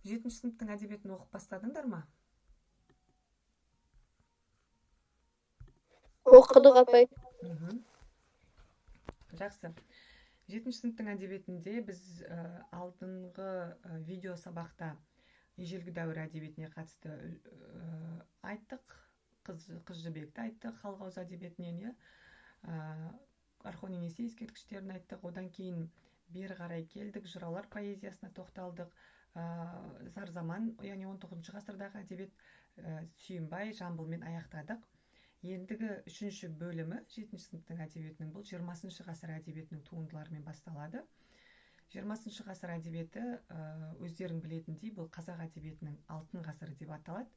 Жетінші сыныптың әдебиетін оқып бастадыңдар ма? Оқыдық апай. Жақсы. Жетінші сыныптың әдебиетінде біз алдыңғы видео сабақта ежелгі дәуір әдебиетіне қатысты айттық. Қыз жібекті айттық, халық ауыз әдебиетінен, иә. Орхон Енисей ескерткіштерін айттық. Одан кейін бері қарай келдік, жыраулар поэзиясына тоқталдық. Зар заман, яғни 19 ғасырдағы әдебиет, Сүйінбай, Жамбылмен аяқтадық. Ендігі үшінші бөлімі жетінші сыныптың әдебиетінің, бұл 20 ғасыр әдебиетінің туындыларымен басталады. 20 ғасыр әдебиеті өздерің білетіндей, бұл қазақ әдебиетінің алтын ғасыры деп аталады.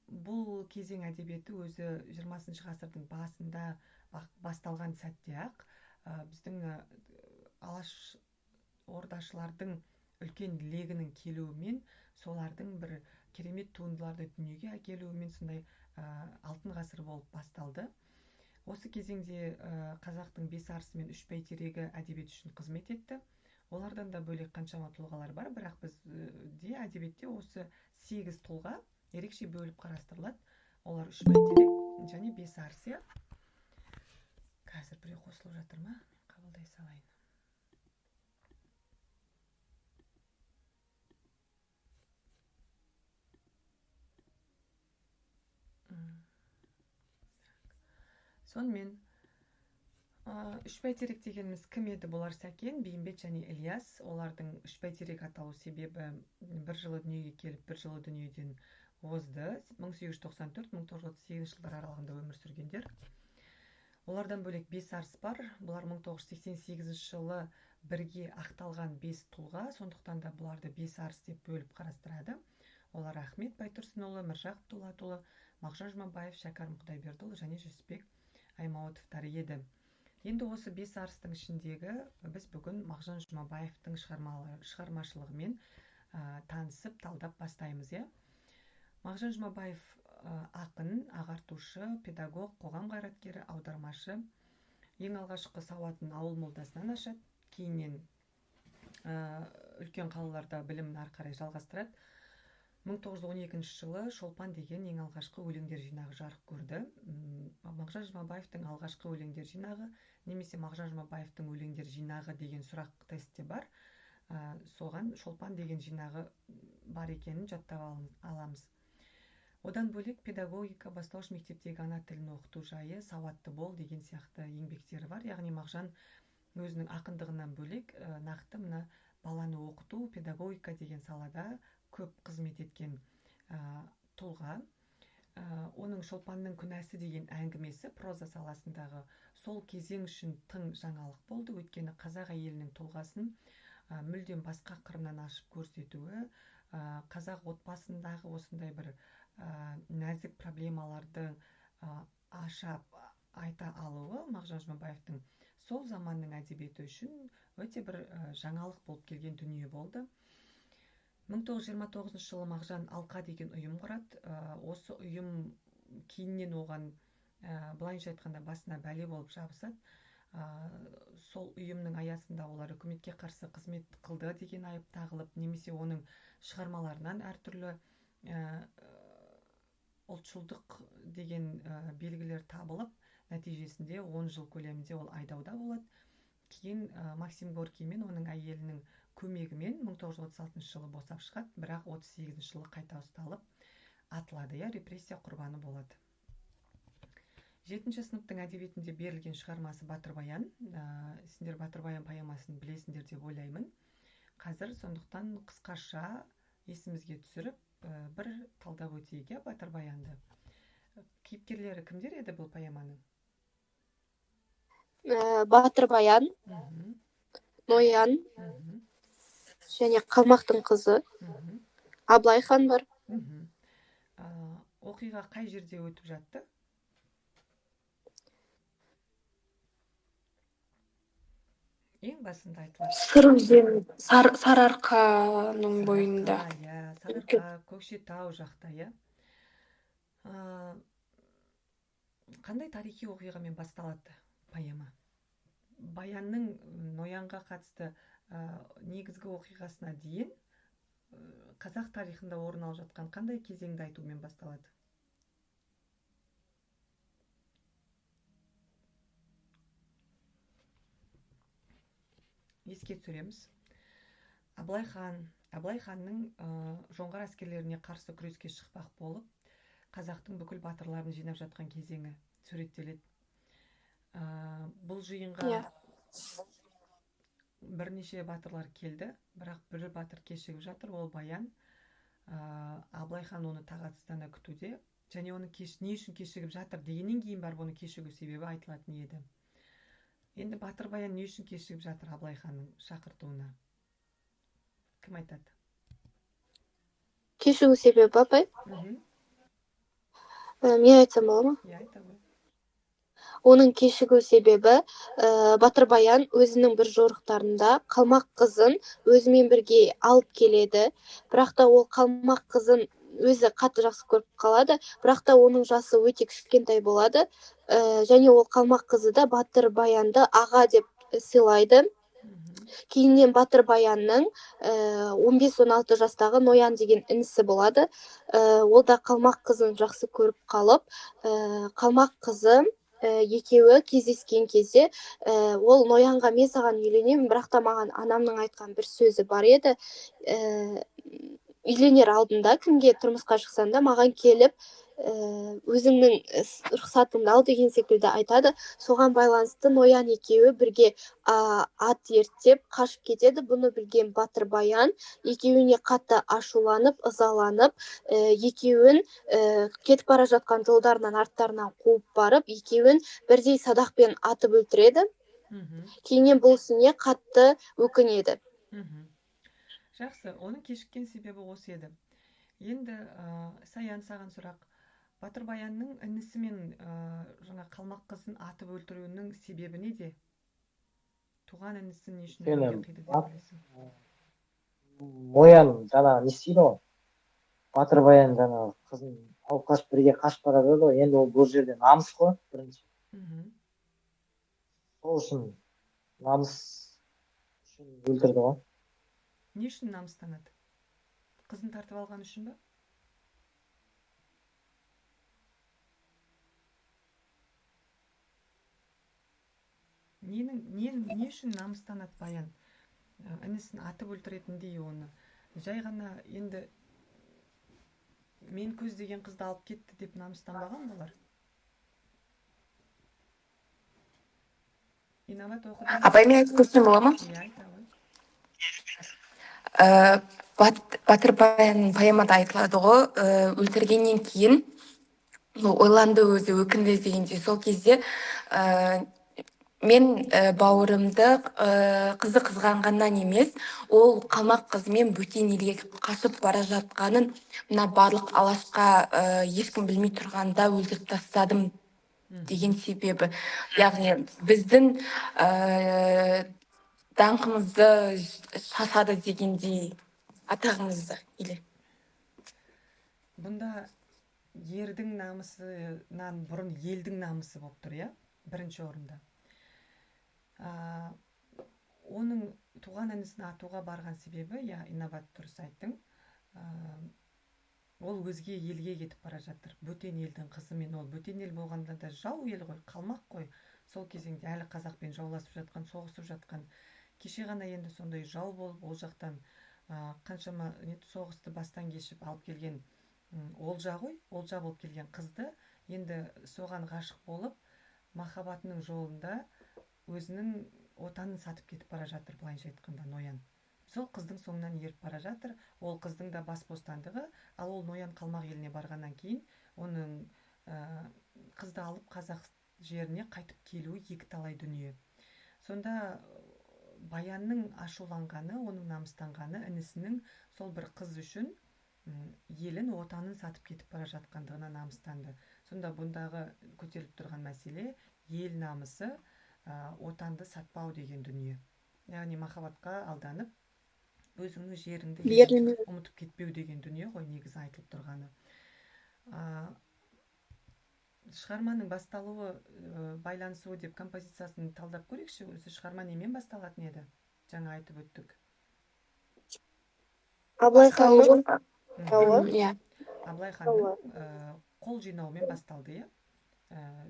Бұл кезең әдебиеті өзі 20 ғасырдың басында басталған сәтте-ақ біздің алаш ордашылардың үлкен легінің келуімен, солардың бір керемет туындыларды дүниеге әкелуімен сондай алтын ғасыр болып басталды. Осы кезеңде қазақтың бес арысы мен үш бәйтерегі әдебиет үшін қызмет етті. Олардан да бөлек қаншама тұлғалар бар, бірақ бізде әдебиетте осы 8 тұлға ерекше бөліп қарастырылады. Олар үш бәйтерек және бес арыс. Қазір біреу қосылып жатыр ма? Қабылдай салайын. Сонымен үш бәйтерек дегеніміз кім еді? Бұлар Сәкен, Бейімбет және Ілияс. Олардың үш бәйтерек аталу себебі бір жылы дүниеге келіп, бір жылы дүниеден озды. 1894-1938 жылдар аралығында өмір сүргендер. Олардан бөлек бес арыс бар. Бұлар 1988 жылы бірге ақталған бес тұлға, сондықтан да бұларды бес арыс деп бөліп қарастырады. Олар Ахмет Байтұрсынұлы, Міржақып Дулатұлы, Мағжан Жұмабаев, Шәкәрім Құдайбердіұлы және Жүсіпбек Аймауытовтар еді. Енді осы бес арыстың ішіндегі біз бүгін Мағжан Жұмабаевтың шығармашылығымен танысып, талдап бастаймыз. Мағжан Жұмабаев ақын, ағартушы, педагог, қоғам қайраткері, аудармашы. Ең алғашқы сауатын ауыл молдасынан ашады, кейіннен үлкен қалаларда білімін ары қарай жалғастырады. 1912 жылы Шолпан деген ең алғашқы өлеңдер жинағы жарық көрді. Мағжан Жұмабаевтың алғашқы өлеңдер жинағы, немесе Мағжан Жұмабаевтың өлеңдер жинағы деген сұрақ тестте бар. Соған Шолпан деген жинағы бар екенін жаттап аламыз. Одан бөлек педагогика, бастауыш мектептегі ана тілін оқыту жайы, сауатты бол деген сияқты еңбектері бар. Яғни Мағжан өзінің ақындығынан бөлек нақты мына баланы оқыту, педагогика деген салада көп қызмет еткен тұлға. Оның Шолпанның күнәсі деген әңгімесі проза саласындағы сол кезең үшін тың жаңалық болды. Өйткені қазақ әйелінің тұлғасын мүлдем басқа қырынан ашып көрсетуі, қазақ отбасындағы осындай бір нәзік проблемаларды ашап айта алуы Мағжан Жұмабаевтың сол заманның әдебиеті үшін өте бір жаңалық болып келген дүние болды. 1929 жылы Мағжан Алқа деген ұйым құрады. Осы ұйым кейіннен оған, былайынша айтқанда, басына бәле болып жабысады. Сол ұйымның аясында олар үкіметке қарсы қызмет қылды деген айып тағылып, немесе оның шығармаларынан әртүрлі ұлтшылдық деген белгілер табылып, нәтижесінде 10 жыл көлемінде ол айдауда болады. Кейін Максим Горький мен оның әйелінің көмегімен 1936 жылы босап шығады, бірақ 38 жылы қайта ұсталып атылады, репрессия құрбаны болады. 7-ші сыныптың әдебиетінде берілген шығармасы Батыр Баян. Сендер Батыр Баян поэмасын білесіңдер деп ойлаймын. Қазір сондықтан қысқаша есімізге түсіріп, бір талдап өтейік Батыр Баянды. Кейіпкерлері кімдер еді бұл поэманың? Батыр Баян, Ноян және Қалмақтың қызы, Абылай хан бар. Оқиға қай жерде өтіп жатты? Ең басында айтылады. Сыр өзені, Сарыарқаның бойында. Сарыарқа, Көкшетау жақта, Қандай тарихи оқиғамен басталады поэма? Баянның Ноянға қатысты негізгі оқиғасына дейін қазақ тарихында орын алып жатқан қандай кезеңді айтумен басталады? Еске түсіреміз. Абылай ханның жоңғар әскерлеріне қарсы күреске шықпақ болып, қазақтың бүкіл батырларын жинап жатқан кезеңі суреттеледі. Бұл жиынға бірнеше батырлар келді, бірақ бір батыр кешігіп жатыр, ол Баян. Абылай хан оны тағатсыздана күтуде, және оны не үшін кешігіп жатыр дегеннен кейін барып оны кешігу себебі айтылатын еді. Енді батыр Баян не үшін кешігіп жатыр Абылай ханның шақыртуына? Кім айтады? Кешігу себебі, апай? Мен айтсам бола ма? Айта ғой. Оның кешігу себебі Батыр Баян өзінің бір жорықтарында қалмақ қызын өзімен бірге алып келеді. Бірақ та ол қалмақ қызын өзі қатты жақсы көріп қалады, бірақ та оның жасы өте кішкентай болады. Және ол қалмақ қызы да Батыр Баянды аға деп сыйлайды. Кейіннен Батыр Баянның 15-16 жастағы Ноян деген інісі болады. Ол да қалмақ қызын жақсы көріп қалып, қалмақ қызы екеуі кездескен кезде ол Ноянға мен саған үйленемін, бірақ та маған анамның айтқан бір сөзі бар еді. Үйленер алдында кімге тұрмысқа шықсаң да маған келіп өзіңнің рұқсатыңды ал деген секілді айтады. Соған байланысты Ноян екеуі бірге ат ерттеп қашып кетеді. Бұны білген Батыр Баян екеуіне қатты ашуланып, ызаланып, екеуін кетіп бара жатқан жолдарынан арттарынан қуып барып, екеуін бірдей садақпен атып өлтіреді. Кейіннен бұл ісіне қатты өкінеді. Жақсы, оның кешіккен себебі осы еді. Енді Саян, саған сұрақ. Батыр Баянның інісі мен жаңа қалмақ қызын атып өлтіруінің себебі неде? Туған інісін не үшін өлімге қиды деп ойлайсың? Ноян жаңағы не істейді ғой, Батыр Баян жаңағы қызын алып қашып бірге қашып бара жатады ғой. Енді ол бұл жерде намыс қой, бірінші. Сол үшін намыс үшін өлтірді ғой. Не үшін намыстанады? Қызын тартып алған үшін бе? Не үшін намыстанады Баян? Інісін атып өлтіретіндей оны. Жай ғана енді мен көздеген қызды алып кетті деп намыстанбаған болар. Инабат оқыдың? Апай, мен айтып көрсем бола ма? Айта ғой. Батыр Баянның поэмада айтылады ғой, өлтіргеннен кейін ойланды өзі, өкінді дегенде. Сол кезде мен бауырымды қызы қызғанғаннан емес, ол қалмақ қызымен бөтен елге қашып бара жатқанын мына барлық алашқа ешкім білмей тұрғанда өлтіріп тастадым деген себебі. Яғни біздің даңқымызды шашады дегендей, атағымызды. Бұнда ердің намысынан бұрын елдің намысы болып тұр, иә? Бірінші орында. Оның туған інісін атуға барған себебі, иә, Инабат дұрыс айттың, ол өзге елге кетіп бара жатыр. Бөтен елдің қызымен, ол бөтен ел болғанда да жау ел ғой, қалмақ қой. Сол кезеңде әлі қазақпен жауласып жатқан, соғысып жатқан. Кеше ғана енді сондай жау болып, ол жақтан қаншама соғысты бастан кешіп алып келген олжа ғой, олжа болып келген қызды енді соған ғашық болып, махаббатының жолында өзінің отанын сатып кетіп бара жатыр, былайша айтқанда Ноян. Сол қыздың соңынан еріп бара жатыр. Ол қыздың да бас бостандығы, ал ол Ноян қалмақ еліне барғаннан кейін оның қызды алып қазақ жеріне қайтып келуі екі талай дүние. Сонда Баянның ашуланғаны, оның намыстанғаны інісінің сол бір қыз үшін елін, отанын сатып кетіп бара жатқандығына намыстанды. Сонда бұндағы көтеріліп тұрған мәселе ел намысы, отанды сатпау деген дүние. Яғни махаббатқа алданып, өзіңнің жеріңді ұмытып кетпеу деген дүние ғой негізі айтылып тұрғаны. Шығарманың басталуы, байланысуы деп композициясын талдап көрейікші. Өзі шығарма немен басталатын еді? Жаңа айтып өттік. Абылай ханның Мгм. тауы. Иә. Абылай ханның қол жинауымен басталды, иә.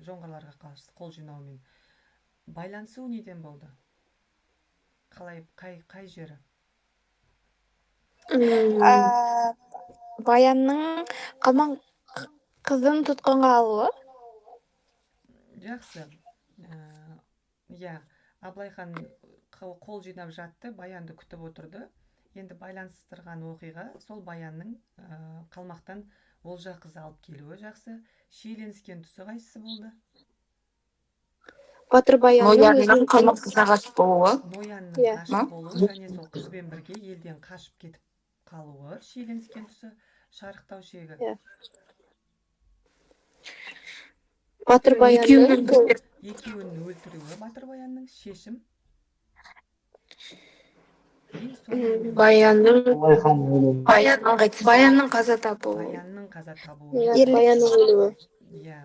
Жоңғарларға қарсы қол жинауымен. Байланысу неден болды? Қалай, қай жері? Баянның қалмақ қызын тұтқынға алуы. Жақсы. Иә, Абылай хан қол жинап жатты, Баянды күтіп отырды. Енді байланыстырған оқиға сол Баянның қалмақтан олжа қызы алып келуі. Жақсы. Шиеленіскен тұсы қайсысы болды? Батыр Баянның Ноянның қалмақ қызына ғашық болуы. Ноянның Иә. ғашық болуы және сол қызбен бірге елден қашып кетіп қалуы. Шиеленіскен тұсы шарықтау шегі. Иә. Батыр Баянның Екеуін өлтіруі Батыр Баянның шешім. Баянның қаза табуы. Баянның қаза табуы. Баянның өлуі. Иә.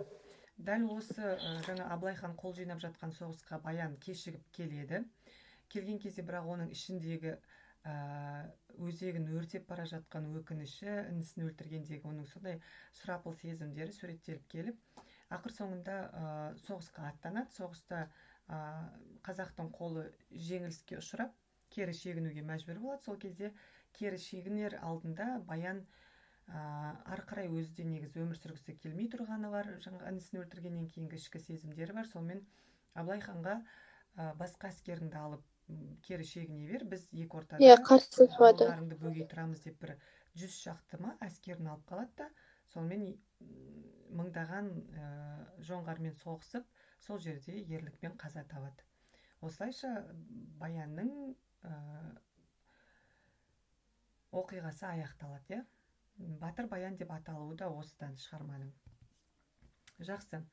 Дәл осы жаңа Абылай хан қол жинап жатқан соғысқа Баян кешігіп келеді. Келген кезде бірақ оның ішіндегі өзегін өртеп бара жатқан өкініші, інісін өлтіргендегі оның сондай сұрапыл сезімдері суреттеліп келіп, ақыр соңында соғысқа аттанады. Соғыста қазақтың қолы жеңіліске ұшырап, кері шегінуге мәжбүр болады. Сол кезде кері шегінер алдында Баян ары қарай өзі де негізі өмір сүргісі келмей тұрғаны бар, жаңа інісін өлтіргеннен кейінгі ішкі сезімдері бар. Сонымен Абылай ханға басқа әскеріңді алып кері шегіне бер, біз екі ортада қарсы шығады. жолдарыңды бөгей тұрамыз деп бір 100 шақты ма әскерін алып қалады да, сонымен мыңдаған жоңғармен соғысып, сол жерде ерлікпен қаза табады. Осылайша Баянның оқиғасы аяқталады, иә. Батыр Баян деп аталуы да осыдан шығарманың. Жақсы.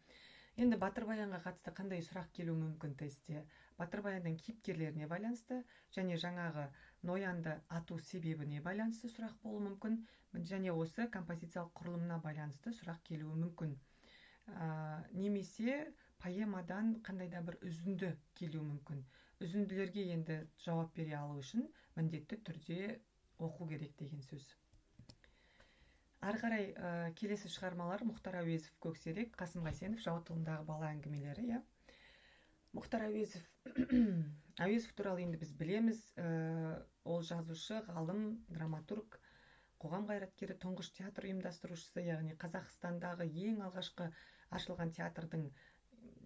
Енді Батыр Баянға қатысты қандай сұрақ келуі мүмкін тестте? Батыр Баянның кейіпкерлеріне байланысты және жаңағы Ноянды ату себебіне байланысты сұрақ болуы мүмкін, және осы композициялық құрылымына байланысты сұрақ келуі мүмкін. Немесе поэмадан қандай да бір үзінді келуі мүмкін. Үзінділерге енді жауап бере алу үшін міндетті түрде оқу керек деген сөз. Ары қарай келесі шығармалар Мұхтар Әуезов Көксерек, Қасым Қайсенов Жау тылындағы бала әңгімелері, иә. Мұхтар Әуезов туралы енді біз білеміз. Ол жазушы, ғалым, драматург, қоғам қайраткері, тұңғыш театр ұйымдастырушысы, яғни Қазақстандағы ең алғашқы ашылған театрдың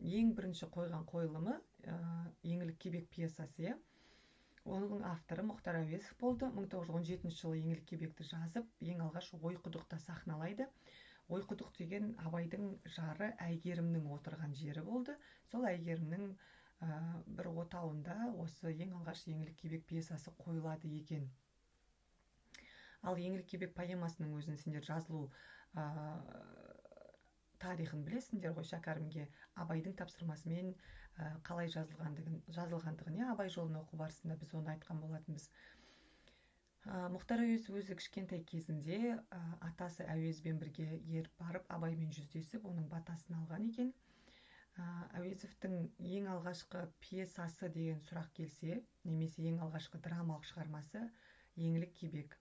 ең бірінші қойған қойылымы Еңлік кебек пьесасы, иә. Оның авторы Мұхтар Әуезов болды. 1917 жылы Еңлік кебекті жазып, ең алғаш Ойқұдықта сахналайды. Ойқұдық деген Абайдың жары Әйгерімнің отырған жері болды. Сол Әйгерімнің бір отауында осы ең алғаш Еңлік кебек пьесасы қойылады екен. Ал Еңлік кебек поэмасының өзін сендер жазылу тарихын білесіңдер ғой. Шәкәрімге Абайдың тапсырмасымен қалай жазылғандығын, Абай жолын оқу барысында біз оны айтқан болатынбыз. Мұхтар Әуезов өзі кішкентай кезінде атасы Әуезбен бірге еріп барып, Абаймен жүздесіп, оның батасын алған екен. Әуезовтің ең алғашқы пьесасы деген сұрақ келсе, немесе ең алғашқы драмалық шығармасы Еңлік кебек.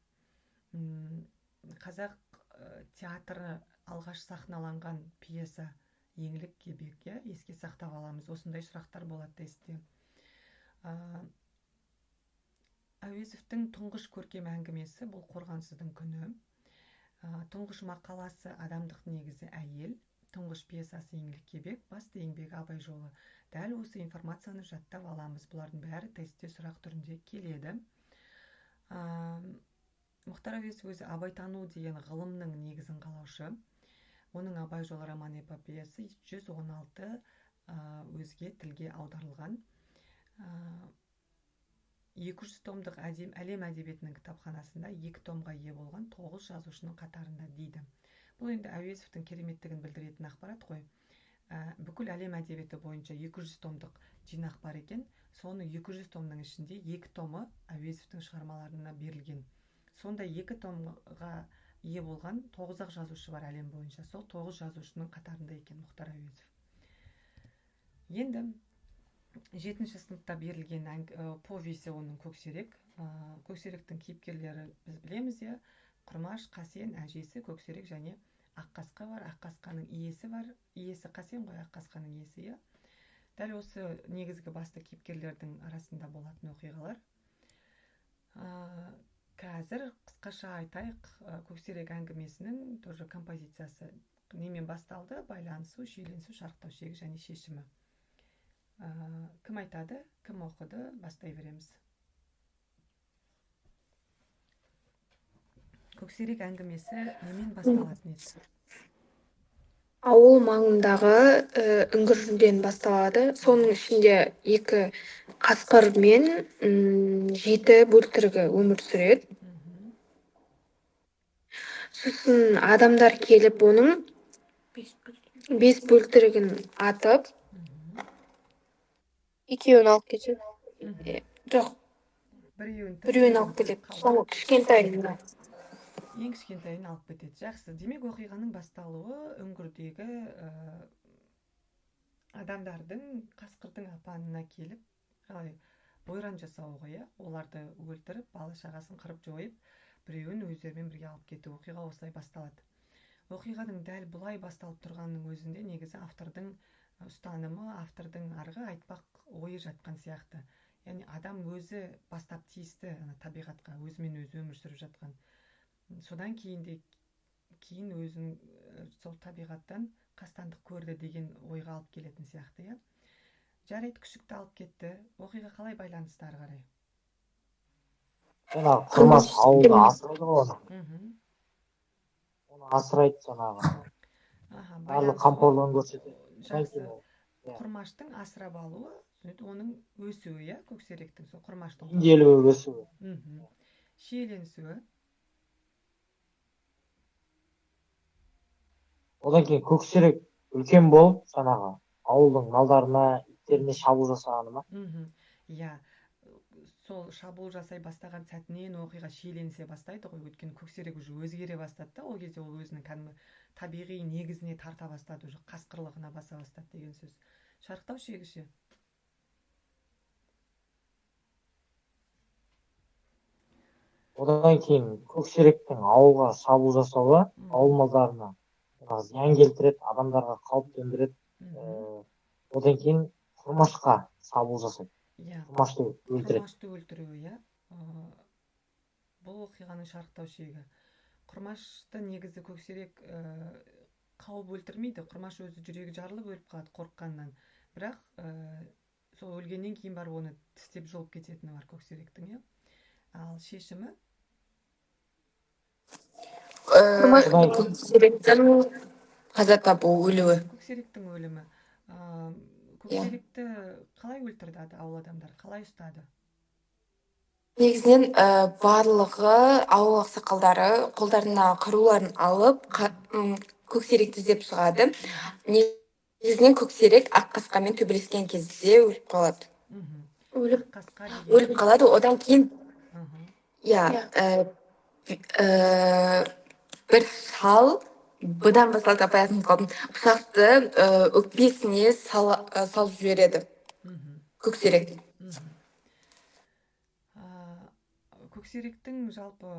Қазақ театры алғаш сахналанған пьеса Еңлік кебек, еске сақтап аламыз. Осындай сұрақтар болады тестте. Әуезовтің тұңғыш көркем әңгімесі бұл Қорғансыздың күні. Тұңғыш мақаласы Адамдық негізі әйел. Тұңғыш пьесасы Еңлік кебек, басты еңбегі Абай жолы. Дәл осы информацияны жаттап аламыз. Бұлардың бәрі тестте сұрақ түрінде келеді. Мұхтар Әуезов өзі абайтану деген ғылымның негізін қалаушы. Оның Абай жолы роман эпопеясы 116 өзге тілге аударылған. 200 томдық әлем әдебиетінің кітапханасында 2 томға ие болған 9 жазушының қатарында дейді. Бұл енді Әуезовтің кереметтігін білдіретін ақпарат қой. Бүкіл әлем әдебиеті бойынша 200 томдық жинақ бар екен. Соны 200 томның ішінде 2 томы Әуезовтің шығармаларына берілген. Сонда 2 томға ие болған 9-ақ жазушы бар әлем бойынша. Сол 9 жазушының қатарында екен Мұхтар Әуезов. Енді 7-ші сыныпта берілген повесі оның Көксерек. көксеректің кейіпкерлері біз білеміз иә, Құрмаш, Қасен, әжесі, көксерек және Аққасқа бар. Аққасқаның иесі бар. Иесі Қасен ғой, Аққасқаның иесі иә. Дәл осы негізгі басты кейіпкерлердің арасында болатын оқиғалар. Қазір қысқаша айтайық, көксерек әңгімесінің тоже композициясы немен басталды? Байланысу, шиеленісу, шарықтау шегі және шешімі. Кім айтады, кім оқыды? Бастай береміз. Көксерек әңгімесі немен басталатын еді? Ауыл маңындағы үңгірден басталады. Соның ішінде 2 қасқыр мен 7 бөлтірігі өмір сүреді. Сосын адамдар келіп оның 5 бөлтірігін атып, екеуін алып кетеді. жоқ, біреуін алып кетеді. Соңғы кішкентайын. Ең кішкентайын алып кетеді. Жақсы. Демек оқиғаның басталуы үңгірдегі адамдардың қасқырдың апанына келіп, ойран жасауы иә, оларды өлтіріп, бала шағасын қырып жойып, біреуін өздерімен бірге алып кету. Оқиға осылай басталады. Оқиғаның дәл бұлай басталып тұрғанның өзінде негізі автордың ұстанымы, автордың арғы айтпақ ойы жатқан сияқты. Яғни адам өзі бастап тиісті табиғатқа, өзімен өзі өмір сүріп жатқан. Содан кейін өзін сол табиғаттан қастандық көрді деген ойға алып келетін сияқты иә. Жарайды, күшікті алып кетті. Оқиға қалай байланысты ары қарай? Жаңағы Құрмаш ауылда асырайды ғой оны. Оны асырайды жаңағы. Барлық қамқорлығын көрсетеді. Жақсы. Құрмаштың асырап алуы, оның өсуі иә, көксеректің сол Құрмаштың емделуі, өсуі. Шиеленісуі. Одан кейін көксерек үлкен болып, жаңағы ауылдың малдарына, иттеріне шабуыл жасағаны ма? Иә, сол шабуыл жасай бастаған сәтінен оқиға шиеленісе бастайды ғой, өйткені көксерек уже өзгере бастады да, ол кезде ол өзінің кәдімгі табиғи негізіне тарта бастады, уже қасқырлығына баса бастады деген сөз. Шарықтау шегі ше? Одан кейін көксеректің ауылға шабуыл жасауы ауыл малдарына зиян келтіреді, адамдарға қауіп төндіреді. Одан кейін Құрмашқа шабуыл жасайды. Құрмашты өлтіреді. Құрмашты өлтіруі иә. Бұл оқиғаның шарықтау шегі. Құрмашты негізі көксерек қауып өлтірмейді. Құрмаш өзі жүрегі жарылып өліп қалады қорыққаннан. Бірақ сол өлгеннен кейін барып оны тістеп жұлып кететіні бар көксеректің иә. Ал шешімі? Көксеректің қаза табуы, өлуі. Көксеректің өлімі. Көксеректі қалай өлтірді ауыл адамдар? Қалай ұстады? Негізінен барлығы ауыл ақсақалдары қолдарына қаруларын алып, көксеректі іздеп шығады. Негізінен көксерек Аққасқамен төбелескен кезде өліп қалады. Өліп қалады, одан кейін бір шал, бұдан басалды апаятын қалдым, пышақты өкпесіне салып жібереді көксерек. Көксеректің жалпы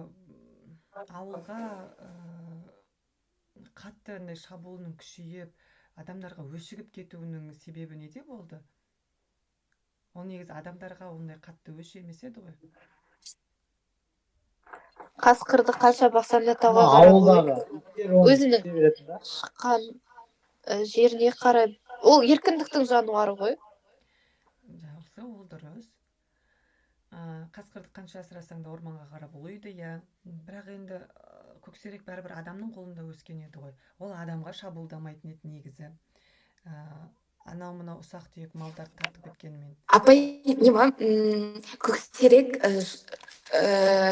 ауылға қатты шабуылының күшейіп, адамдарға өшігіп кетуінің себебі неде болды? Ол негізі адамдарға ондай қатты өші емес еді ғой. Қасқырды қанша бақсан да тауға қарап өзінің шыққан жеріне қарай, ол еркіндіктің жануары ғой. Жақсы, ол дұрыс. Қасқырды қанша асырасаң да орманға қарап ұлиды, иә. Бірақ енді көксерек бәрібір адамның қолында өскен еді ғой. Ол адамға шабуылдамайтын еді негізі. Анау мынау ұсақ түйек малдар тартып кеткенімен. Апай, көксерек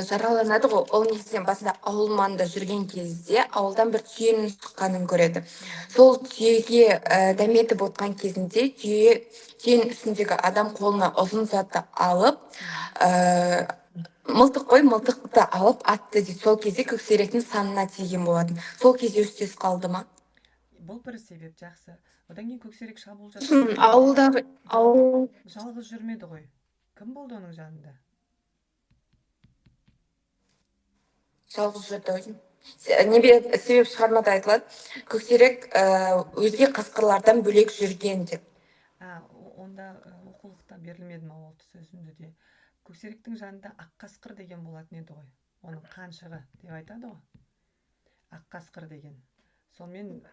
жараланады ғой. Ол негізінен басында ауыл маңында жүрген кезде ауылдан бір түйенің шыққанын көреді. Сол түйеге дәметіп отқан кезінде түйенің үстіндегі адам қолына ұзын затты алып, мылтықты алып атты дейді. Сол кезде көксеректің санына тиген болатын. Сол кезде өстес қалды ма? Бұл бір себеп, жақсы. Одан кейін көксерек шабуыл жасады. Ауылдағы жалғыз жүрмеді ғой. Кім болды оның жанында? жалғыз жүрді. Себеп шығармада айтылады, көксерек өзге қасқырлардан бөлек жүрген деп. Онда оқулықта берілмеді ма ол сөзімді де. Көксеректің жанында ақ қасқыр деген болатын еді ғой. Оның қаншығы деп айтады ғой. Ақ қасқыр деген. Сонымен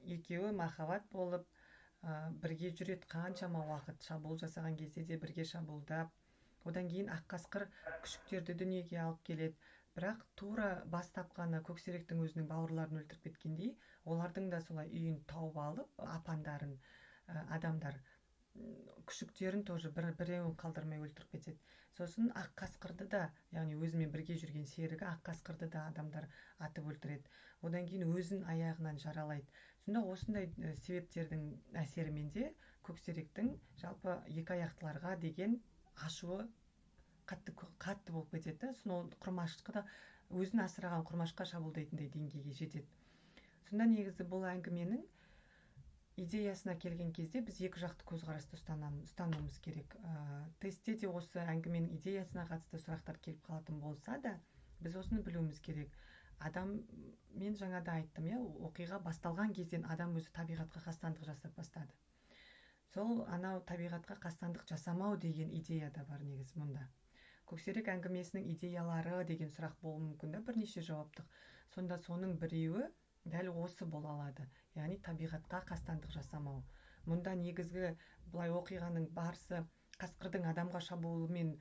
екеуі махаббат болып бірге жүреді қаншама уақыт, шабуыл жасаған кезде де бірге шабуылдап. Одан кейін ақ қасқыр күшіктерді дүниеге алып келеді. Бірақ тура бас тапқаны көксеректің өзінің бауырларын өлтіріп кеткендей, олардың да солай үйін тауып алып, апандарын, адамдар күшіктерін тоже біреуін қалдырмай өлтіріп кетеді. Сосын ақ қасқырды да, яғни өзімен бірге жүрген серігі ақ қасқырды да адамдар атып өлтіреді. Одан кейін өзін аяғынан жаралайды. Сонда осындай себептердің әсерімен де көксеректің жалпы екі аяқтыларға деген ашуы қатты болып кетеді. Сосын құрмашқа да өзін асыраған құрмашқа шабуылдайтындай деңгейге жетеді. Сонда негізі бұл әңгіменің идеясына келген кезде біз екі жақты көзқарасты ұстануымыз керек. Тестте де осы әңгіменің идеясына қатысты сұрақтар келіп қалатын болса да, біз осыны білуіміз керек. Мен жаңада айттым, оқиға басталған кезден адам өзі табиғатқа қастандық жасап бастады. Сол анау табиғатқа қастандық жасамау деген идея да бар негізі мұнда. Көксерек әңгімесінің идеялары деген сұрақ болуы мүмкін да, бірнеше жауаптық. Сонда соның біреуі дәл осы бола алады. Яғни табиғатқа қастандық жасамау. Мұнда негізгі бұлай оқиғаның барысы қасқырдың адамға шабуылымен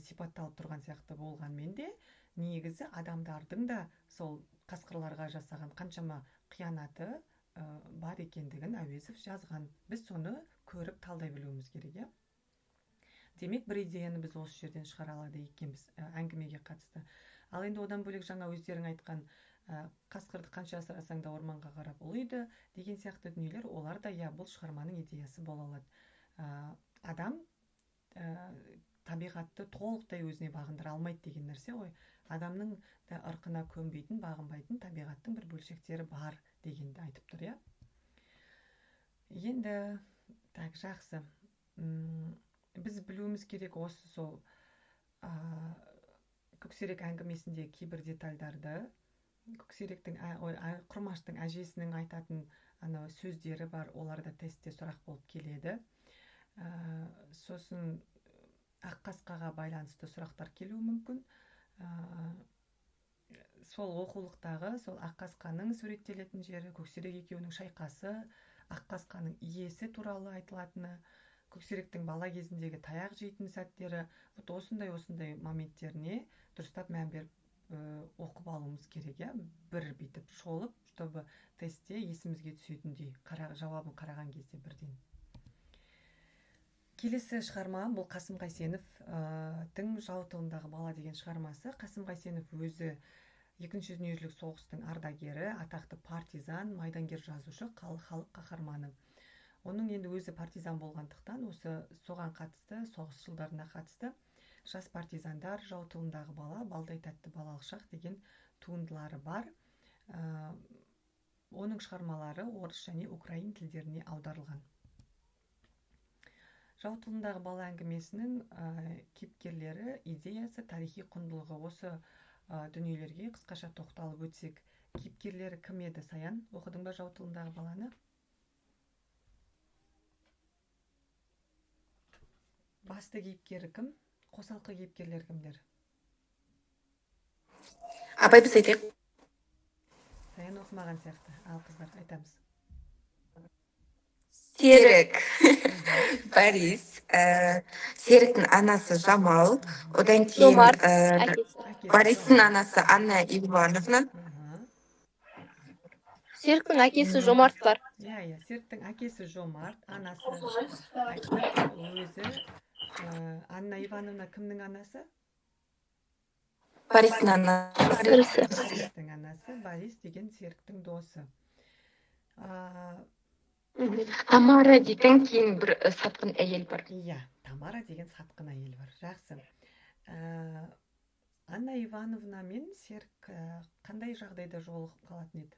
сипатталып тұрған сияқты болғанмен де, негізі адамдардың да сол қасқырларға жасаған қаншама қиянаты бар екендігін Әуезов жазған. Біз соны көріп талдай білуіміз керек, Демек, бір идеяны біз осы жерден шығара алады екенбіз әңгімеге қатысты. Ал енді одан бөлек жаңа өздерің айтқан қасқырды қанша асырасаң да орманға қарап ұлиды деген сияқты дүниелер, олар да бұл шығарманың идеясы бола алады. Адам табиғатты толықтай өзіне бағындыра алмайды деген нәрсе ғой. Адамның да ырқына көнбейтін, бағынбайтын табиғаттың бір бөлшектері бар дегенді айтып тұр, Енді, жақсы. Біз білуіміз керек осы сол көксерек әңгімесінде кейбір детальдарды, көксеректің, құрмаштың әжесінің айтатын сөздері бар, оларда тестте сұрақ болып келеді. Сосын ақ қасқаға байланысты сұрақтар келуі мүмкін. Сол оқулықтағы сол ақ қасқаның суреттелетін жері, көксерек екеуінің шайқасы, ақ қасқаның иесі туралы айтылатыны, көксеректің бала кезіндегі таяқ жейтін сәттері, осындай моменттеріне дұрыстап мән беріп оқып алуымыз керек, бір бүйтіп шолып, чтобы тестте есімізге түсетіндей, жауабын қараған кезде бірден. Келесі шығарма бұл Қасым Қайсеновтың «Жау тылындағы бала» деген шығармасы. Қасым Қайсенов өзі Екінші дүниежүзілік соғыстың ардагері, атақты партизан, майдангер жазушы, халық қаһарманы. Оның енді өзі партизан болғандықтан, соған қатысты, соғыс жылдарына қатысты жас партизандар, жау тылындағы бала, балдай тәтті балалық шақ деген туындылары бар. Оның шығармалары орыс және украин тілдеріне аударылған. Жау тылындағы бала әңгімесінің кейіпкерлері, идеясы, тарихи құндылығы, осы дүниелерге қысқаша тоқталып өтсек, кейіпкерлері кім еді, Саян? Оқыдың ба жау тылындағы баланы? Басты кейіпкері кім? Қосалқы кейіпкерлер кімдер? Абай біз айтайық. Саян оқымаған сияқты, ал қыздар айтамыз. Серік, Борис, Серіктің анасы Жамал, одан кейін Бористің анасы Анна Ивановна. Серіктің әкесі Жомарт бар. Серіктің әкесі Жомарт, анасы өзі Анна Ивановна кімнің анасы? Бористің анасы. Бористің анасы, Борис деген Серіктің досы. Тамара деген кейін бір сатқын әйел бар. Тамара деген сатқын әйел бар. Жақсы. Анна Ивановна мен Серік қандай жағдайда жолығып қалатын еді?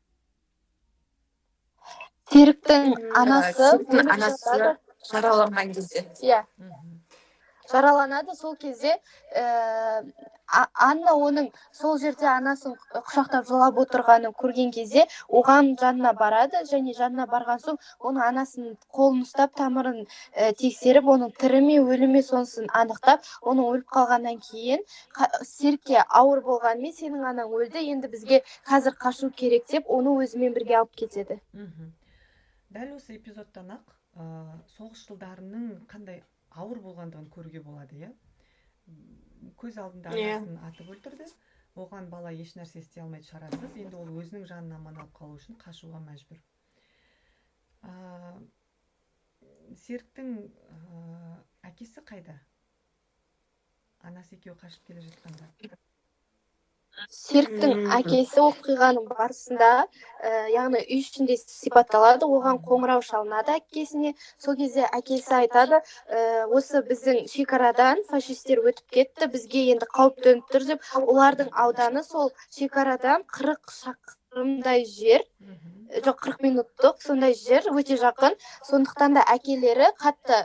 Серіктің анасы жараланған кезде. жараланады. Сол кезде Анна оның сол жерде анасын құшақтап жылап отырғанын көрген кезде оған жанына барады, және жанына барған соң оның анасының қолын ұстап тамырын тексеріп, оның тірі ме өлі ме сонысын анықтап, оның өліп қалғаннан кейін Серікке ауыр болғанымен сенің анаң өлді, енді бізге қазір қашу керек деп, оны өзімен бірге алып кетеді. Дәл осы эпизодтан ақ соғыс жылдарының қандай ауыр болғандығын көруге болады, иә. Көз алдында анасын атып өлтірді. Оған бала еш нәрсе істей алмайды, шарасыз. Енді ол өзінің жанын аман алып қалу үшін қашуға мәжбүр. Серіктің әкесі қайда? Анасы екеуі қашып келе жатқанда. Серіктің әкесі оқиғаның барысында, яғни үй ішінде сипатталады, оған қоңырау шалынады әкесіне. Сол кезде әкесі айтады, осы біздің шекарадан фашистер өтіп кетті, бізге енді қауіп төніп тұр деп. Олардың ауданы сол шекарадан 40 шақырымдай жер, жоқ 40 минуттық сондай жер, өте жақын. Сондықтан да әкелері қатты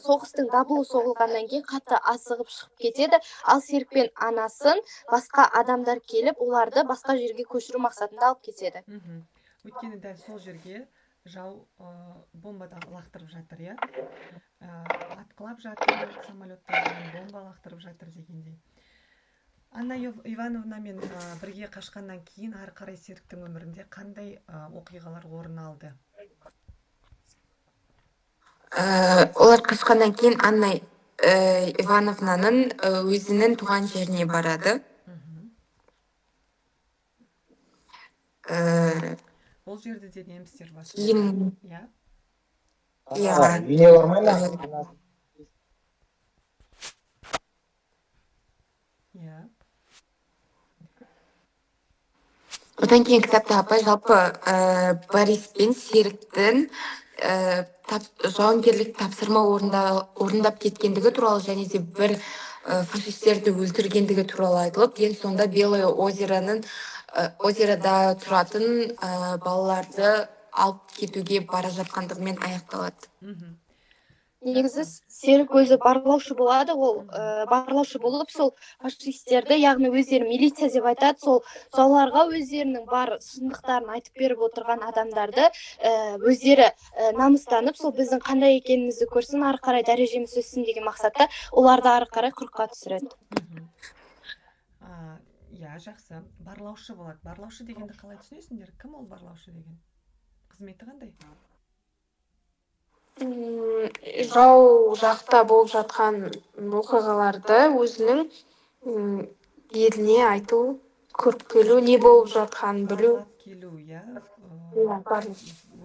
соғыстың дабылы соғылғаннан кейін қатты асығып шығып кетеді. Ал Серік пен анасын басқа адамдар келіп, оларды басқа жерге көшіру мақсатында алып кетеді. Өйткені дәл сол жерге жау бомбадан лақтырып жатыр, иә. Атқылап жатыр, самолеттардан бомба лақтырып жатыр дегендей. Анна Ивановнамен бірге қашқаннан кейін ары қарай Серіктің өмірінде қандай оқиғалар орын алды? Олар қашқаннан кейін Анна Ивановнаның өзінің туған жеріне барады. Ол жерде де немістер бар. Кейін үйіне бармай ма? Одан кейін кітапта апай жалпы Борис пен Серіктің жауынгерлік тапсырма орындап кеткендігі туралы, және де бір фашистерді өлтіргендігі туралы айтылып, ең соңында Белое озерода тұратын балаларды алып кетуге бара жатқандығымен аяқталады. Негізі Серік өзі барлаушы болады, ол барлаушы болып, сол фашистерді, яғни өздері милиция деп айтады, сол жауларға өздерінің бар шындықтарын айтып беріп отырған адамдарды өздері намыстанып, сол біздің қандай екенімізді көрсін, ары қарай дәрежеміз өссін деген мақсатта оларды ары қарай құрыққа түсіреді. Жақсы. Барлаушы болады. Барлаушы дегенді қалай түсінесіңдер? Кім ол барлаушы деген? Қызметі қандай? Жау жақта болып жатқан оқиғаларды өзінің еліне айту, көріп келу, не болып жатқанын білу. Барлап келу, иә.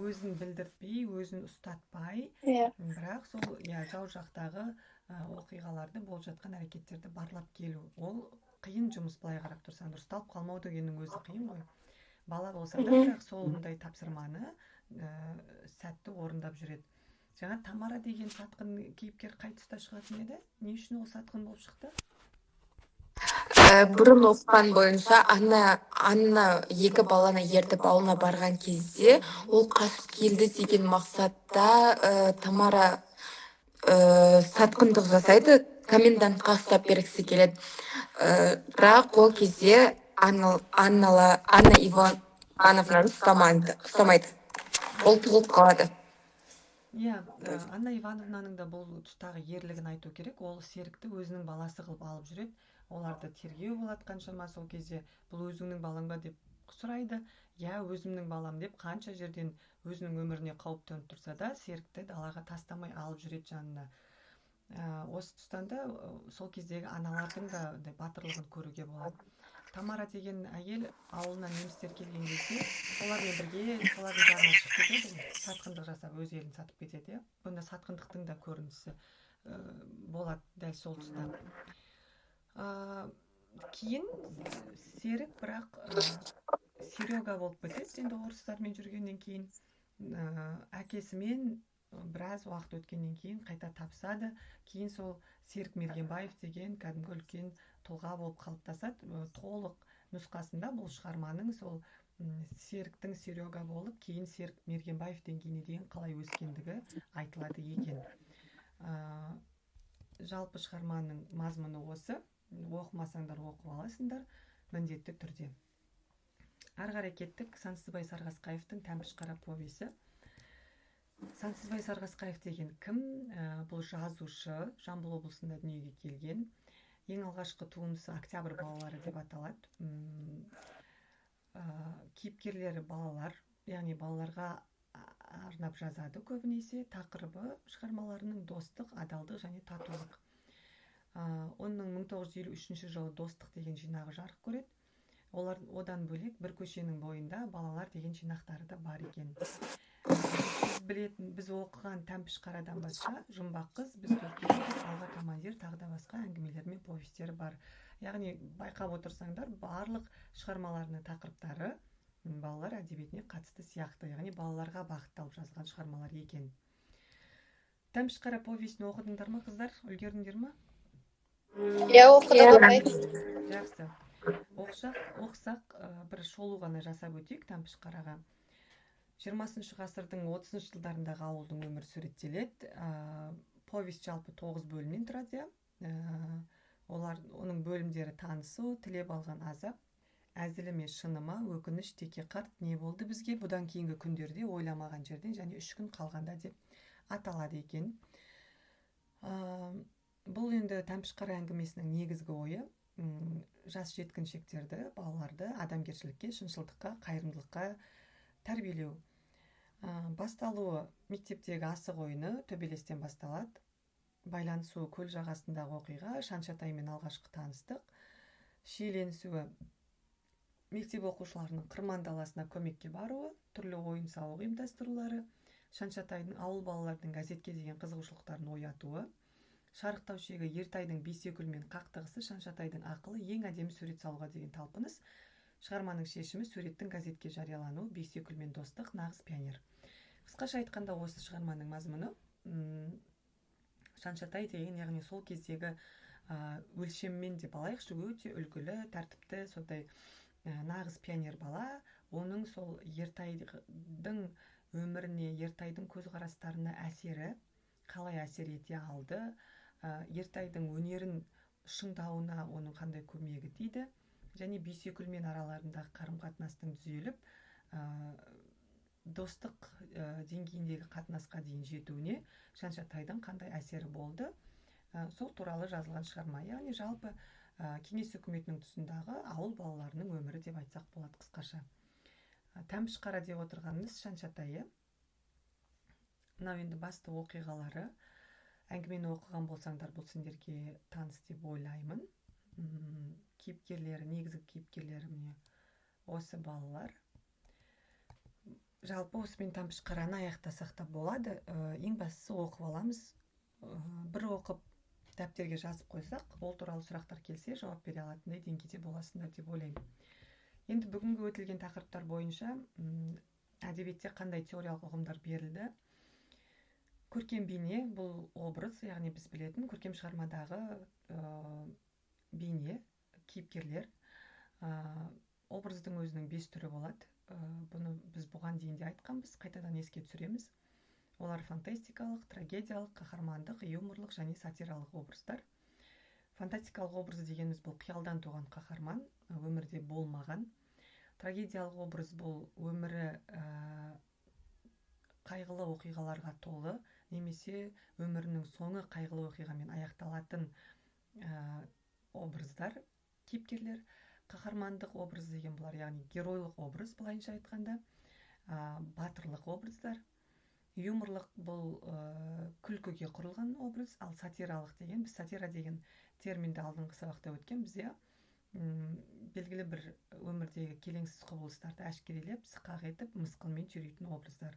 Өзін білдіртпей, өзін ұстатпай, бірақ сол жау жақтағы оқиғаларды, болып жатқан әрекеттерді барлап келу. Ол қиын жұмыс, былай қарап тұрсаң. Дұрысталып қалмау дегеннің өзі қиын ғой. Бала болса да, бірақ сондай тапсырманы сәтті орындап жүреді. Жаңа Тамара деген сатқын кейіпкер қай тұста шығатын еді? Не үшін ол сатқын болып шықты? Бұрын оқыған бойынша Анна екі баланы ертіп ауылына барған кезде ол қашып келді деген мақсатта Тамара сатқындық жасайды, комендантқа ұстап бергісі келеді. Бірақ ол кезде Анна Ивановнаны ұстамайды. Ол тығылып қалады. Анна Ивановнаның да бұл тұстағы ерлігін айту керек. Ол Серікті өзінің баласы қылып алып жүреді. Оларды тергеу болады қаншама, сол кезде бұл өзіңнің балаң ба деп сұрайды. Өзімнің балам деп қанша жерден өзінің өміріне қауіп төніп тұрса да, Серікті далаға тастамай алып жүреді жанына. Осы тұстан да сол кездегі аналардың да батырлығын көруге болады. Тамара деген әйел ауылына немістер келген кезде солармен бірге, солардың жағына шығып кетеді, сатқындық жасап өз елін сатып кетеді. Бұнда сатқындықтың да көрінісі болады дәл сол тұста. Кейін Серік бірақ Серега болып кетеді, енді орыстармен жүргеннен кейін. Әкесімен біраз уақыт өткеннен кейін қайта табысады. Кейін сол Серік Мергенбаев деген кәдімгі үлкен тұлға болып қалыптасады. Толық нұсқасында бұл шығарманың сол Серіктің Серега болып, кейін Серік Мергенбаев деңгейіне дейін қалай өскендігі айтылады екен. жалпы шығарманың мазмұны осы. Оқымасаңдар оқып аласыңдар міндетті түрде. Ары қарай кеттік. Сансызбай Сарғасқаевтың Тәмпіш қара повесі. Сансызбай Сарғасқаев деген кім? Бұл жазушы, Жамбыл облысында дүниеге келген. Ең алғашқы туындысы Октябрь балалары деп аталады. Кейіпкерлері балалар, яғни балаларға арнап жазады көбінесе. Тақырыбы шығармаларының достық, адалдық және татулық. Оның 1953 жылы Достық деген жинағы жарық көреді. Одан бөлек бір көшенің бойында балалар деген жинақтары да бар екен. Біз оқыған Тәмпіш қарадан басқа Жұмбақ қыз, Біз төртеуміз, Алға командир, тағы да басқа әңгімелер мен повестері бар. Яғни байқап отырсаңдар, барлық шығармаларының тақырыптары балалар әдебиетіне қатысты сияқты, яғни балаларға бағытталып жазған шығармалар екен. Тәмпіш қара повесін оқыдыңдар ма, қыздар? Үлгердіңдер ма? Оқыдық апай. Жақсы. Оқысақ, бір шолу ғана жасап өтейік Тәмпіш қараға. 20 ғасырдың 30 жылдарындағы ауылдың өмірі суреттеледі. Повесть жалпы 9 бөлімнен тұрады. Оның бөлімдері танысу, тілеп алған азап, әзілі ме шыны ма, өкініш, теке қарт, не болды бізге, бұдан кейінгі күндерде ойламаған жерден және 3 күн қалғанда деп аталады екен. Бұл енді Тәмпіш қара әңгімесінің негізгі ойы жас жеткіншектерді, балаларды адамгершілікке, шыншылдыққа, қайырымдылыққа тәрбиелеу. Басталуы мектептегі асық ойыны төбелестен басталады. Байланысуы көл жағасындағы оқиға, Шаншатаймен алғашқы таныстық. Шиеленісуі мектеп оқушыларының қырман даласына көмекке баруы, түрлі ойын сауық ұйымдастырулары, Шаншатайдың ауыл балалардың газетке деген қызығушылықтарын оятуы, шарықтау шегі Ертайдың бейсекүлмен қақтығысы, Шаншатайдың ақылы, ең әдемі сурет салуға деген талпыныс. Шығарманың шешімі суреттің газетке жариялануы, бейсекүлмен достық, нағыз пионер. Қысқаша айтқанда осы шығарманың мазмұны Шаншатай деген, яғни сол кездегі өлшеммен деп алайықшы, өте үлгілі, тәртіпті, сондай нағыз пионер бала. Оның сол Ертайдың өміріне, Ертайдың көзқарастарына әсері қалай әсер ете алды, Ертайдың өнерін шыңдауына оның қандай көмегі тиді, және бейсекүлмен араларындағы қарым-қатынастың түзеліп, достық деңгейіндегі қатынасқа дейін жетуіне Шаншатайдың қандай әсері болды, сол туралы жазылған шығарма. Яғни жалпы кеңес үкіметінің тұсындағы ауыл балаларының өмірі деп айтсақ болады қысқаша. Тәмпіш қара деп отырғанымыз Шаншатай. Мынау енді басты оқиғалары. Әңгімені оқыған болсаңдар, бұл сендерге таныс деп ойлаймын. Кейіпкерлері, негізгі кейіпкерлері міне осы балалар. Жалпы осымен Тәмпіш қараны аяқтасақ та болады. Ең бастысы оқып аламыз. Бір оқып дәптерге жазып қойсақ, ол туралы сұрақтар келсе, жауап бере алатындай деңгейде боласыңдар деп ойлаймын. Енді бүгінгі өтілген тақырыптар бойынша әдебиетте қандай теориялық ұғымдар берілді? Көркем бейне бұл образ, яғни біз білетін көркем шығармадағы бейне, кейіпкерлер. Образдың өзінің 5 түрі болады. Бұны біз бұған дейін де айтқанбыз, қайтадан еске түсіреміз. Олар фантастикалық, трагедиялық, қаһармандық, юморлық және сатиралық образдар. Фантастикалық образ дегеніміз бұл қиялдан туған қаһарман, өмірде болмаған. Трагедиялық образ бұл өмірі қайғылы оқиғаларға толы, немесе өмірінің соңы қайғылы оқиғамен аяқталатын образдар, кейіпкерлер. Қаһармандық образ деген бұлар, яғни геройлық образ былайынша айтқанда, батырлық образдар. Юморлық бұл күлкіге құрылған образ, ал сатиралық деген, біз сатира деген терминді алдыңғы сабақта өткен, бізде белгілі бір өмірдегі келеңсіз құбылыстарды әшкерелеп, сықақ етіп, мысқылмен түйрейтін образдар.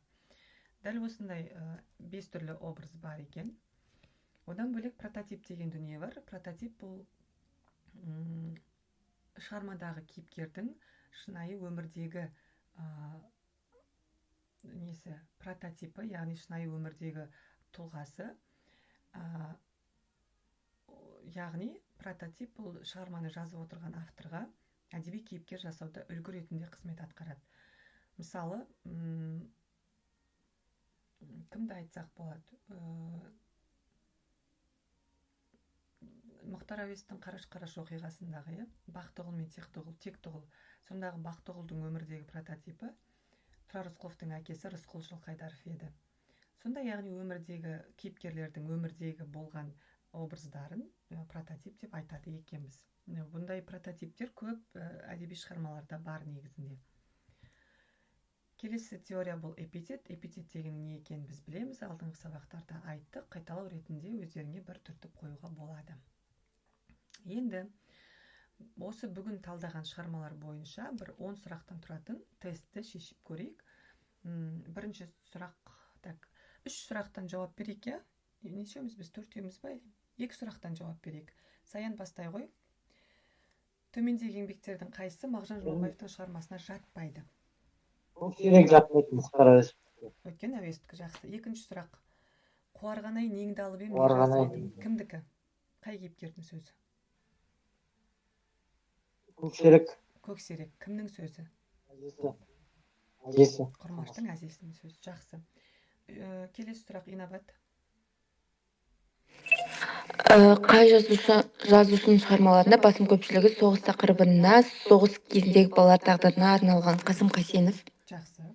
Дәл осындай 5 түрлі образ бар екен. Одан бөлек прототип деген дүние бар. Прототип бұл шығармадағы кейіпкердің шынайы өмірдегі прототипі, яғни шынайы өмірдегі тұлғасы. Яғни прототип бұл шығарманы жазып отырған авторға әдеби кейіпкер жасауда үлгі ретінде қызмет атқарады. Мысалы, кімді айтсақ болады? Мұхтар әуезовтің қараш-қараш оқиғасындағы, Бақтығұл мен Тектіғұл, сондағы Бақтығұлдың өмірдегі прототипі Тұрар Рысқұловтың әкесі Рысқұл Жылқайдаров еді. Сонда яғни өмірдегі кейіпкерлердің өмірдегі болған образдарын прототип деп айтады екенбіз. Бұндай прототиптер көп әдеби шығармаларда бар негізінде. Келесі теория бұл эпитет. Эпитет дегеннің не екенін біз білеміз, алдыңғы сабақтарда айттық, қайталау ретінде өздеріңе бір түртіп қоюға болады. Енді осы бүгін талдаған шығармалар бойынша бір 10 сұрақтан тұратын тестті шешіп көрейік. Бірінші сұрақ, 3 сұрақтан жауап берейік, я? Нешеуміз біз, 4-еуміз ба? 2 сұрақтан жауап берейік. Саян бастай ғой. Төмендегі еңбектердің қайсысы Мағжан Жұмабаевтың шығармасына жатпайды? Көксерек жатпайды Мұхтар әуезовтікі. Өткен әуезовтікі жақсы. Екінші сұрақ. Қуарғанай неңді алып ем, Қуарғанай кімдікі? Қай кейіпкердің сөзі? Көксерек. Көксерек. Кімнің сөзі? Әжесі. Құрмаштың әжесінің сөзі. Жақсы. Келесі сұрақ, Инабат. Қай жазушының шығармаларында басым көпшілігі соғыс тақырыбына, соғыс кезіндегі балалар тағдырына арналған? Қасым Қайсенов. Жақсы.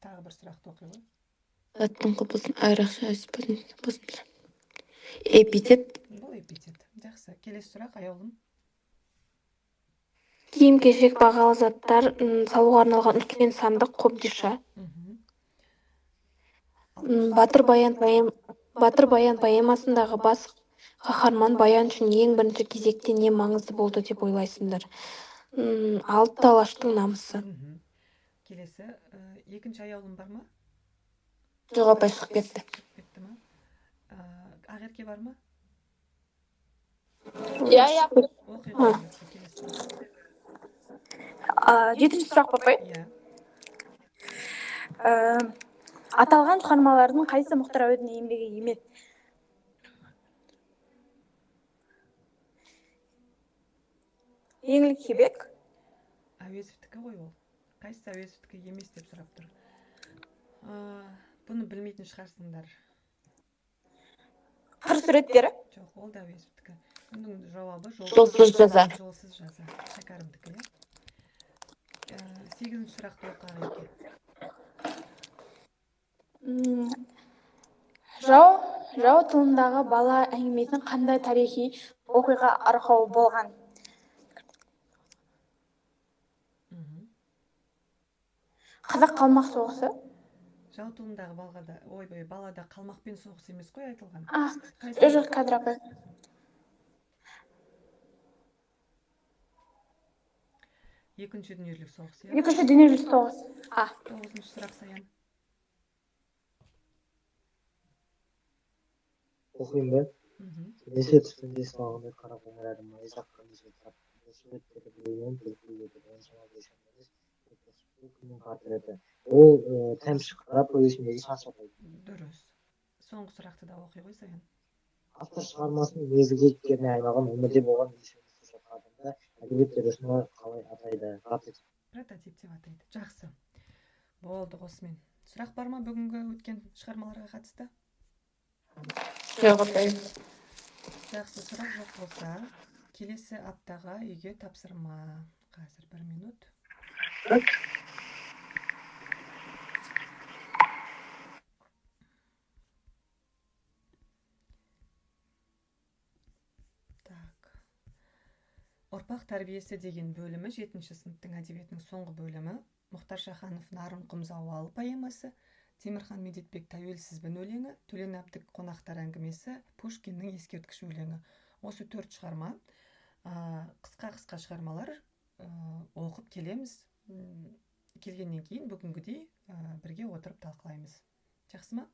Тағы бір сұрақты оқи ғой. Заттың құбылысын айрықша эпитет. Бұл эпитет. Жақсы. Келесі сұрақ, Аяулым. Киім-кешек, бағалы заттар салуға арналған үлкен сандық қобдиша. Батыр Баян поэмасындағы бас қаһарман Баян үшін ең бірінші кезекте не маңызды болды деп ойлайсыңдар? Алты алаштың намысы. Келесі, екінші Аяулым бар ма? Жоқ, апай шығып кетті. Кетті ма? Ақерке бар ма? Иә. Оқиға. Жетінші сұрақ папай. Иә. Аталған шығармалардың қайсы Мұхтар әуезовтің еңбегі емес? Еңлік кебек. Әуезовтікі ғой ол. Қайсысы әуезовтікі емес деп сұрап тұр. Бұны білмейтін шығарсыңдар. Қыр суреттері. Жоқ, ол да әуезовтікі. Бұның жауабы Жолсыз жаза. Жолсыз жаза. Шәкәрімдікі, иә? 8-ші сұрақты оқы Ақерке. Жау тылындағы бала әңгімесінің қандай тарихи оқиға арқауы болған? Қазақ қалмақ соғысы. Жау тылындағы балада қалмақпен соғыс емес қой айтылған. Жоқ, кадр апай. Екінші дүниежүзілік соғыс, иә? Екінші дүниежүзілік соғыс. 9-ші сұрақ, Саян. Оқиын ба? Келесі түстінде сылағындай қарақоңырады май жаққан жел суреттері біреумен білгілі еді. Оншама бейшамдамыз күннің портреті. Ол тәмші қара повесіндегі шаншапайды. Дұрыс. Соңғы сұрақты да оқи ғой, Саян. Автор шығармасының негізгі кейіпкеріне айналған өмірде болған адамда әдебиет үрдісін қалай атайды? Прототип деп атайды. Жақсы. Болды осымен. Сұрақ бар ма бүгінгі өткен шығармаларға қатысты? Жоқ, апай. Жақсы, сұрақ жоқ болса, келесі аптаға үйге тапсырма. Қазір 1 минут. Ұрпақ тәрбиесі деген бөлімі 7-ші сыныптың әдебиетінің соңғы бөлімі. Мұхтар Шаханов «Нарын құм зауалы» поэмасы, Темірхан Медетбек «Тәуелсізбін» өлеңі, Төлен Әбдік «Қонақтар әңгімесі», Пушкиннің «Ескерткіш» өлеңі. Осы 4 шығарма, қысқа шығармалар оқып келеміз. Келгеннен кейін бүгінгідей бірге отырып талқылаймыз. Жақсы ма?